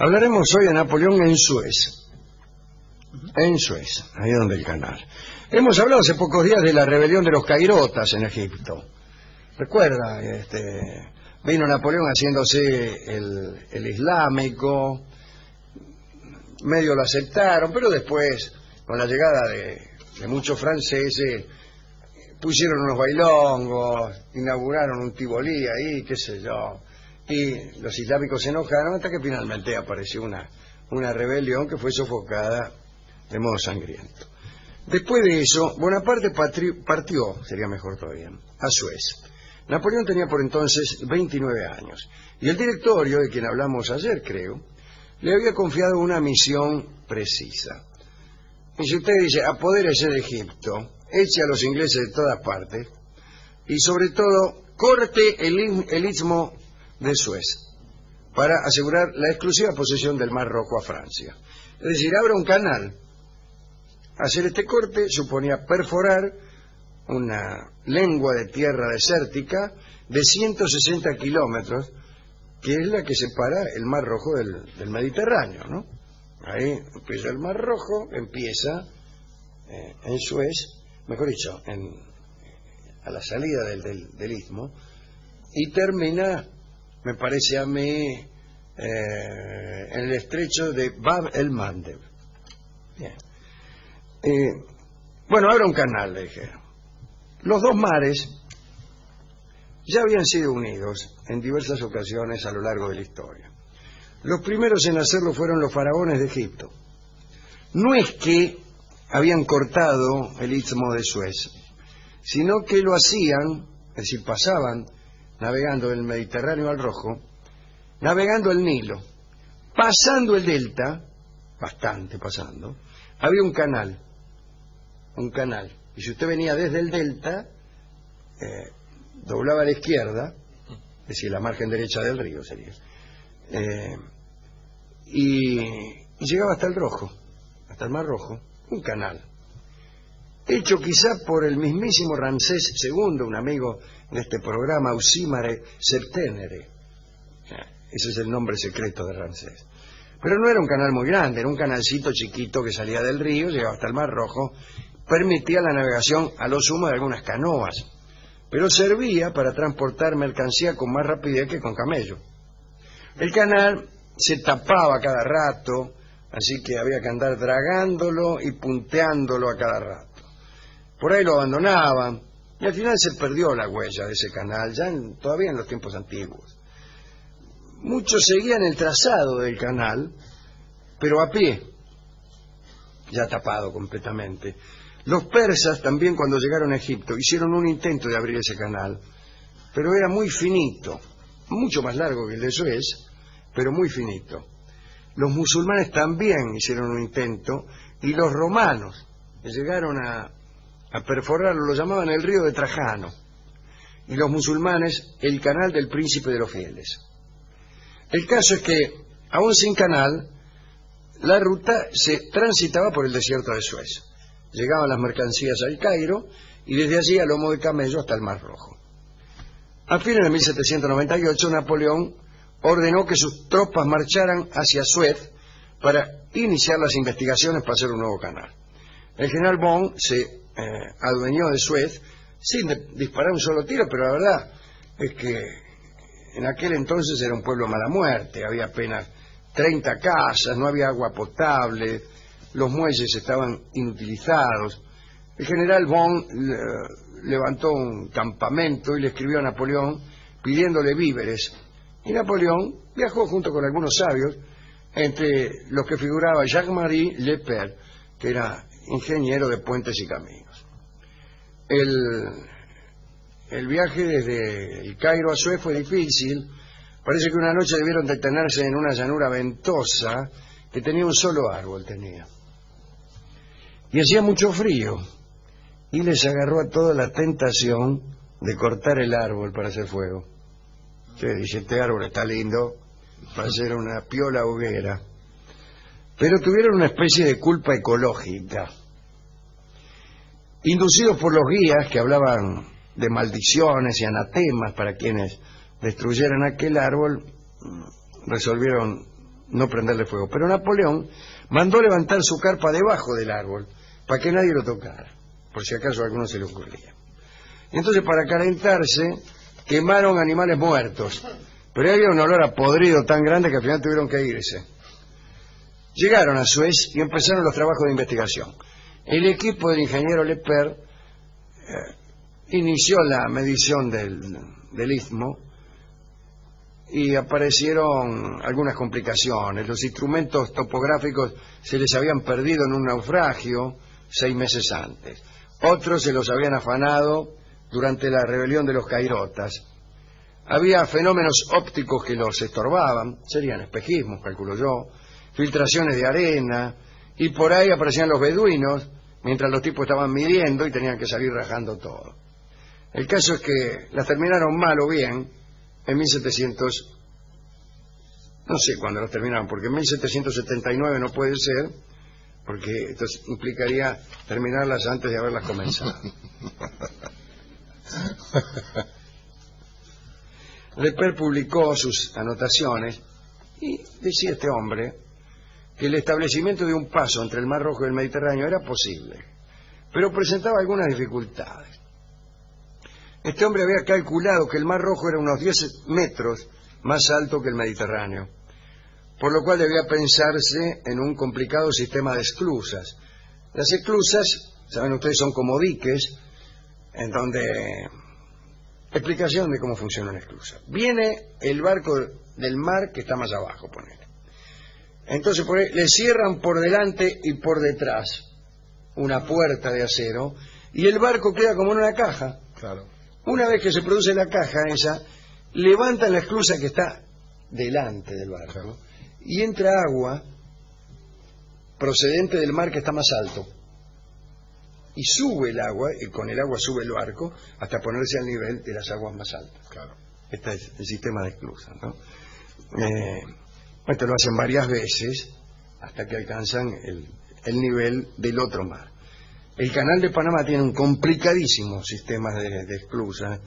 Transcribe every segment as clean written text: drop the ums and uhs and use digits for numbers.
Hablaremos hoy de Napoleón en Suez. En Suez, ahí donde el canal. Hemos hablado hace pocos días de la rebelión de los cairotas en Egipto. ¿Recuerda? Vino Napoleón haciéndose el islámico, medio lo aceptaron, pero después, con la llegada de muchos franceses, pusieron unos bailongos, inauguraron un Tibolí ahí, qué sé yo, y los islámicos se enojaron hasta que finalmente apareció una rebelión que fue sofocada de modo sangriento. Después de eso, Bonaparte partió, sería mejor todavía, a Suez. Napoleón tenía por entonces 29 años, y el directorio, de quien hablamos ayer creo, le había confiado una misión precisa. Y si usted dice, apodérese de Egipto, eche a los ingleses de todas partes, y sobre todo, corte el istmo de Suez, para asegurar la exclusiva posesión del Mar Rojo a Francia. Es decir, abra un canal. Hacer este corte suponía perforar una lengua de tierra desértica de 160 kilómetros, que es la que separa el Mar Rojo del Mediterráneo, ¿no? Ahí empieza el Mar Rojo, empieza en Suez, mejor dicho, a la salida del istmo, y termina, me parece a mí, en el estrecho de Bab el-Mandeb. Bien. Bueno, abra un canal, le dijeron. Los dos mares ya habían sido unidos en diversas ocasiones a lo largo de la historia. Los primeros en hacerlo fueron los faraones de Egipto. No es que habían cortado el istmo de Suez, sino que lo hacían, es decir, pasaban navegando del Mediterráneo al Rojo, navegando el Nilo, pasando el delta, bastante pasando, había un canal, y si usted venía desde el delta, doblaba a la izquierda, es decir, la margen derecha del río sería, y llegaba hasta el Rojo, hasta el Mar Rojo, un canal, hecho quizá por el mismísimo Ramsés II, un amigo de este programa, Ausimare Septenere. Ese es el nombre secreto de Ramsés. Pero no era un canal muy grande, era un canalcito chiquito que salía del río, llegaba hasta el Mar Rojo, permitía la navegación a lo sumo de algunas canoas, pero servía para transportar mercancía con más rapidez que con camello. El canal se tapaba cada rato, así que había que andar dragándolo y punteándolo a cada rato. Por ahí lo abandonaban, y al final se perdió la huella de ese canal, todavía en los tiempos antiguos. Muchos seguían el trazado del canal, pero a pie, ya tapado completamente. Los persas también, cuando llegaron a Egipto, hicieron un intento de abrir ese canal, pero era muy finito, mucho más largo que el de Suez, pero muy finito. Los musulmanes también hicieron un intento, y los romanos, que llegaron a perforarlo, lo llamaban el río de Trajano, y los musulmanes el canal del príncipe de los fieles. El caso es que, aún sin canal, la ruta se transitaba por el desierto de Suez. Llegaban las mercancías al Cairo y desde allí a lomo de camello hasta el Mar Rojo. A fines de 1798, Napoleón ordenó que sus tropas marcharan hacia Suez para iniciar las investigaciones para hacer un nuevo canal. El general Bonn se adueñó de Suez sin disparar un solo tiro, pero la verdad es que en aquel entonces era un pueblo a mala muerte, había apenas 30 casas, no había agua potable, los muelles estaban inutilizados. El general Bonn levantó un campamento y le escribió a Napoleón pidiéndole víveres. Y Napoleón viajó junto con algunos sabios, entre los que figuraba Jacques-Marie Lepers, que era ingeniero de puentes y caminos. El viaje desde el Cairo a Suez fue difícil. Parece que una noche debieron detenerse en una llanura ventosa que tenía un solo árbol, y hacía mucho frío, y les agarró a toda la tentación de cortar el árbol para hacer fuego. Dice, este árbol está lindo para hacer una piola hoguera. Pero tuvieron una especie de culpa ecológica. Inducidos por los guías que hablaban de maldiciones y anatemas para quienes destruyeran aquel árbol, resolvieron no prenderle fuego. Pero Napoleón mandó levantar su carpa debajo del árbol para que nadie lo tocara, por si acaso a alguno se le ocurría. Y entonces, para calentarse, quemaron animales muertos, pero había un olor a podrido tan grande que al final tuvieron que irse. Llegaron a Suez y empezaron los trabajos de investigación. El equipo del ingeniero Lepers inició la medición del istmo y aparecieron algunas complicaciones. Los instrumentos topográficos se les habían perdido en un naufragio 6 meses antes. Otros se los habían afanado durante la rebelión de los cairotas. Había fenómenos ópticos que los estorbaban, serían espejismos, calculo yo, filtraciones de arena, y por ahí aparecían los beduinos, mientras los tipos estaban midiendo y tenían que salir rajando todo. El caso es que las terminaron mal o bien en 1700, no sé cuándo las terminaron, porque en 1779 no puede ser, porque esto implicaría terminarlas antes de haberlas comenzado. Lepers publicó sus anotaciones y decía este hombre que el establecimiento de un paso entre el Mar Rojo y el Mediterráneo era posible, pero presentaba algunas dificultades. Este hombre había calculado que el Mar Rojo era unos 10 metros más alto que el Mediterráneo, por lo cual debía pensarse en un complicado sistema de esclusas. Las esclusas, saben ustedes, son como diques en donde... Explicación de cómo funciona una esclusa. Viene el barco del mar que está más abajo, ponele. Entonces le cierran por delante y por detrás una puerta de acero y el barco queda como en una caja. Claro. Una vez que se produce la caja esa, levantan la esclusa que está delante del barco, claro, y entra agua procedente del mar que está más alto. Y sube el agua, y con el agua sube el barco hasta ponerse al nivel de las aguas más altas. Claro. Este es el sistema de esclusas, ¿no? Esto lo hacen varias veces hasta que alcanzan el nivel del otro mar. El Canal de Panamá tiene un complicadísimo sistema de esclusas,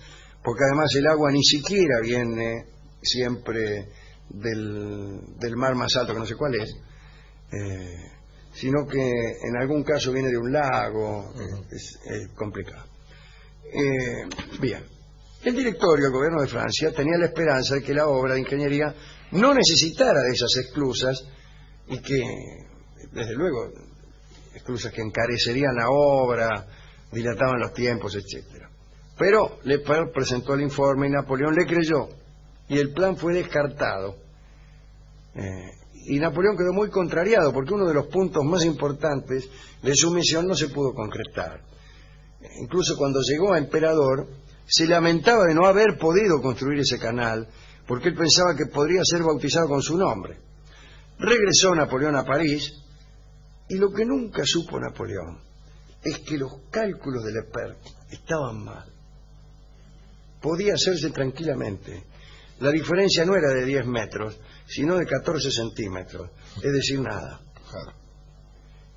porque además el agua ni siquiera viene siempre del mar más alto, que no sé cuál es, sino que en algún caso viene de un lago. Es complicado. Bien, el directorio del gobierno de Francia tenía la esperanza de que la obra de ingeniería no necesitara de esas esclusas y que, desde luego, esclusas que encarecerían la obra, dilataban los tiempos, etcétera. Pero Lepers presentó el informe y Napoleón le creyó y el plan fue descartado. Y Napoleón quedó muy contrariado porque uno de los puntos más importantes de su misión no se pudo concretar. Incluso cuando llegó a emperador se lamentaba de no haber podido construir ese canal porque él pensaba que podría ser bautizado con su nombre. Regresó Napoleón a París y lo que nunca supo Napoleón es que los cálculos de Lepers estaban mal. Podía hacerse tranquilamente. La diferencia no era de 10 metros, sino de 14 centímetros, es decir, nada. Claro.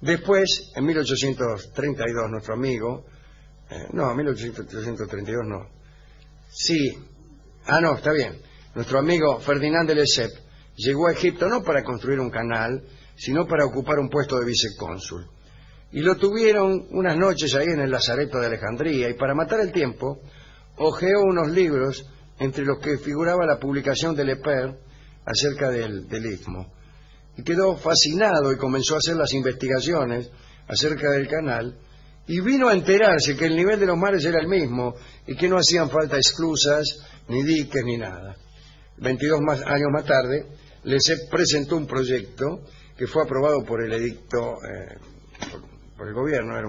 Después, en 1832, nuestro amigo... no, 1832 no. Sí. No, está bien. Nuestro amigo Ferdinand de Lesseps llegó a Egipto no para construir un canal, sino para ocupar un puesto de vicecónsul. Y lo tuvieron unas noches ahí en el Lazareto de Alejandría, y para matar el tiempo, hojeó unos libros entre los que figuraba la publicación de Lepers acerca del istmo. Y quedó fascinado y comenzó a hacer las investigaciones acerca del canal, y vino a enterarse que el nivel de los mares era el mismo y que no hacían falta esclusas, ni diques, ni nada. 22 años más tarde, Lesseps presentó un proyecto que fue aprobado por el edicto, por el gobierno. Era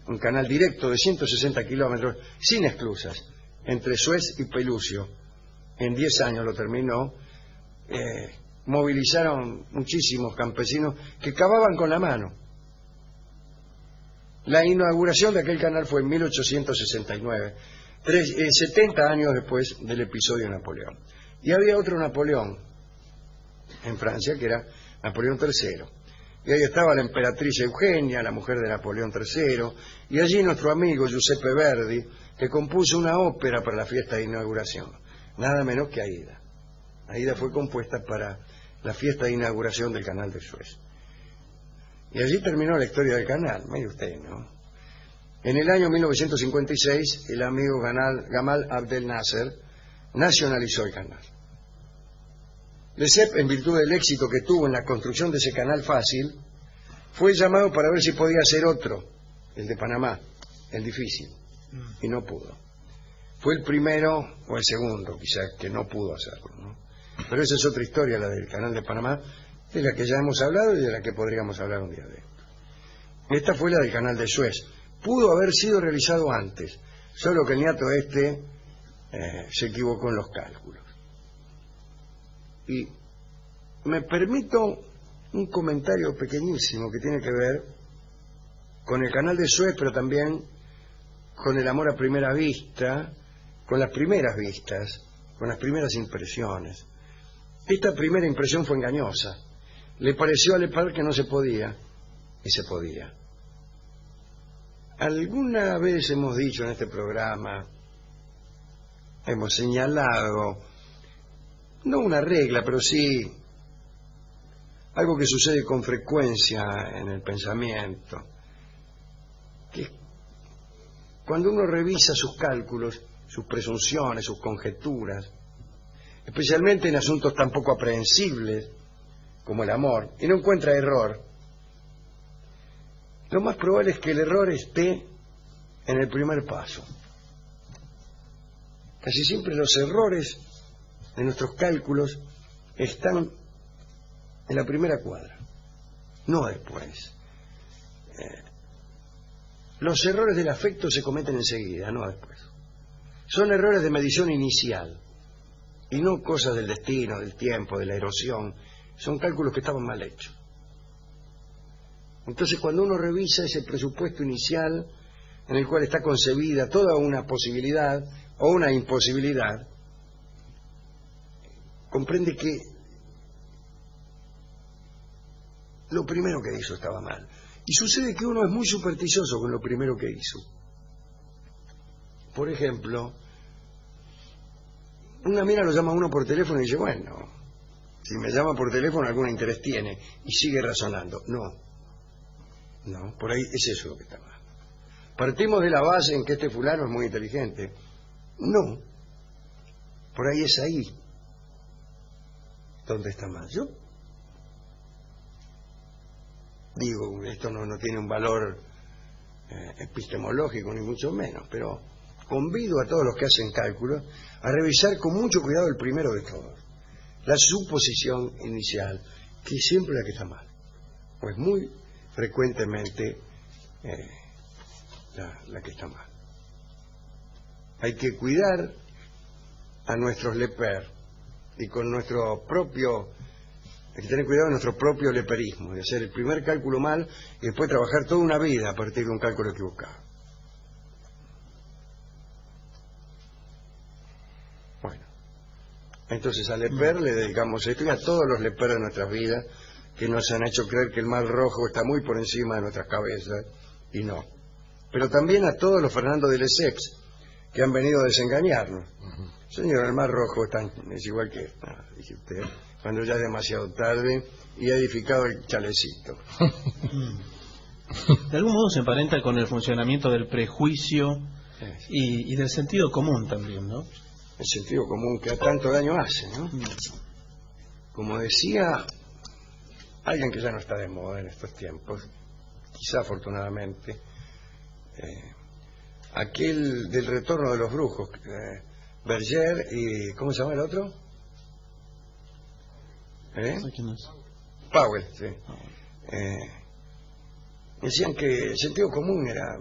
un canal directo de 160 kilómetros, sin esclusas, entre Suez y Pelucio. En 10 años lo terminó. Movilizaron muchísimos campesinos que cavaban con la mano. La inauguración de aquel canal fue en 1869, 70 años después del episodio de Napoleón. Y había otro Napoleón en Francia, que era Napoleón III. Y ahí estaba la emperatriz Eugenia, la mujer de Napoleón III, y allí nuestro amigo Giuseppe Verdi, que compuso una ópera para la fiesta de inauguración, nada menos que Aida. Aida fue compuesta para la fiesta de inauguración del canal de Suez. Y allí terminó la historia del canal, mire usted, ¿no? En el año 1956, el amigo Gamal Abdel Nasser nacionalizó el canal. Lesseps, en virtud del éxito que tuvo en la construcción de ese canal fácil, fue llamado para ver si podía hacer otro, el de Panamá, el difícil, y no pudo. Fue el primero o el segundo, quizás, que no pudo hacerlo, ¿no? Pero esa es otra historia, la del canal de Panamá, de la que ya hemos hablado y de la que podríamos hablar un día de esto. Esta fue la del canal de Suez. Pudo haber sido realizado antes, solo que el niato se equivocó en los cálculos. Y me permito un comentario pequeñísimo que tiene que ver con el canal de Suez, pero también con el amor a primera vista, con las primeras vistas, con las primeras impresiones. Esta primera impresión fue engañosa. Le pareció a Lepar que no se podía, y se podía. Alguna vez hemos dicho en este programa, hemos señalado, no una regla, pero sí algo que sucede con frecuencia en el pensamiento, que cuando uno revisa sus cálculos, sus presunciones, sus conjeturas, especialmente en asuntos tan poco aprehensibles como el amor, y no encuentra error, lo más probable es que el error esté en el primer paso. Casi siempre los errores de nuestros cálculos están en la primera cuadra, no después. Los errores del afecto se cometen enseguida, no después. Son errores de medición inicial y no cosas del destino, del tiempo, de la erosión. Son cálculos que estaban mal hechos. Entonces, cuando uno revisa ese presupuesto inicial en el cual está concebida toda una posibilidad o una imposibilidad, comprende que lo primero que hizo estaba mal. Y sucede que uno es muy supersticioso con lo primero que hizo. Por ejemplo, una mina lo llama a uno por teléfono y dice, bueno, si me llama por teléfono algún interés tiene, y sigue razonando. No, por ahí es eso lo que está mal. Partimos de la base en que este fulano es muy inteligente. No, por ahí es ahí donde está mal. Yo digo, esto no tiene un valor epistemológico ni mucho menos, pero convido a todos los que hacen cálculos a revisar con mucho cuidado el primero de todos, la suposición inicial, que es siempre la que está mal, pues muy frecuentemente la que está mal. Hay que cuidar a nuestros Lepers y con nuestro propio, hay que tener cuidado de nuestro propio leperismo, de hacer el primer cálculo mal y después trabajar toda una vida a partir de un cálculo equivocado. Bueno, entonces a Lepers le dedicamos esto y a todos los Lepers de nuestras vidas que nos han hecho creer que el mal rojo está muy por encima de nuestras cabezas, y no. Pero también a todos los Fernando de Lesseps que han venido a desengañarnos. Señor, el mar rojo es igual que, dice usted, cuando ya es demasiado tarde y ha edificado el chalecito. De algún modo se emparenta con el funcionamiento del prejuicio y del sentido común también, ¿no? El sentido común que a tanto daño hace, ¿no? Como decía alguien que ya no está de moda en estos tiempos, quizá afortunadamente, aquel del retorno de los brujos, Berger y... ¿cómo se llama el otro? ¿Quién es? Powell, sí. Decían que el sentido común era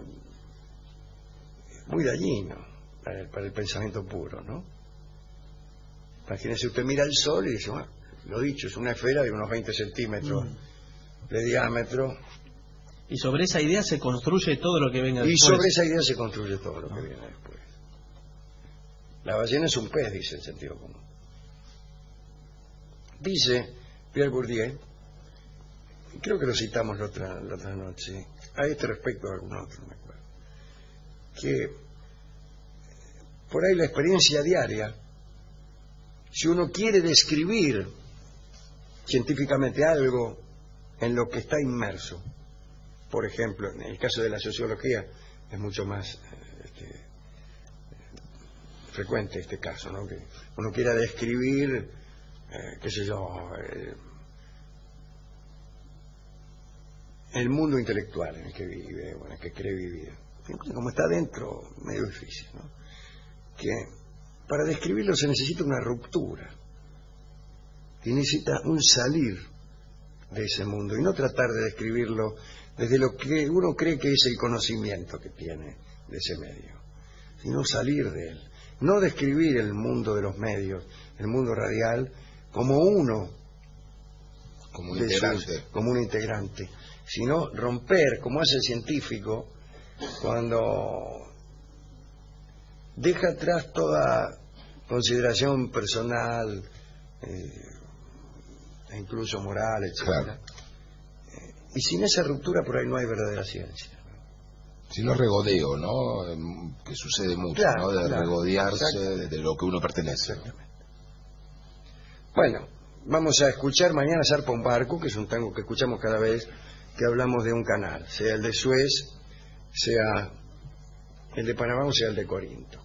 muy dañino para el pensamiento puro, ¿no? Imagínese, usted mira el sol y dice, bueno, lo dicho, es una esfera de unos 20 centímetros de diámetro. Y sobre esa idea se construye todo lo que venga después. Y sobre esa idea se construye todo lo que viene después. La ballena es un pez, dice el sentido común. Dice Pierre Bourdieu, creo que lo citamos la otra noche, a este respecto a algún otro, no me acuerdo, que por ahí la experiencia diaria, si uno quiere describir científicamente algo en lo que está inmerso. Por ejemplo, en el caso de la sociología es mucho más frecuente este caso, ¿no? Que uno quiera describir, qué sé yo, el mundo intelectual en el que vive, o en el que cree vivir. Como está dentro, medio difícil, ¿no? Que para describirlo se necesita una ruptura, y necesita un salir de ese mundo, y no tratar de describirlo desde lo que uno cree que es el conocimiento que tiene de ese medio, sino salir de él. No describir el mundo de los medios, el mundo radial, como uno, como un integrante, sino romper, como hace el científico, cuando deja atrás toda consideración personal, e incluso moral, etc. Claro. Y sin esa ruptura por ahí no hay verdadera ciencia. Sino regodeo, ¿no? Que sucede mucho, claro, ¿no? De claro, regodearse de lo que uno pertenece. Exactamente. Bueno, vamos a escuchar Mañana zarpa un barco, que es un tango que escuchamos cada vez que hablamos de un canal, sea el de Suez, sea el de Panamá o sea el de Corinto.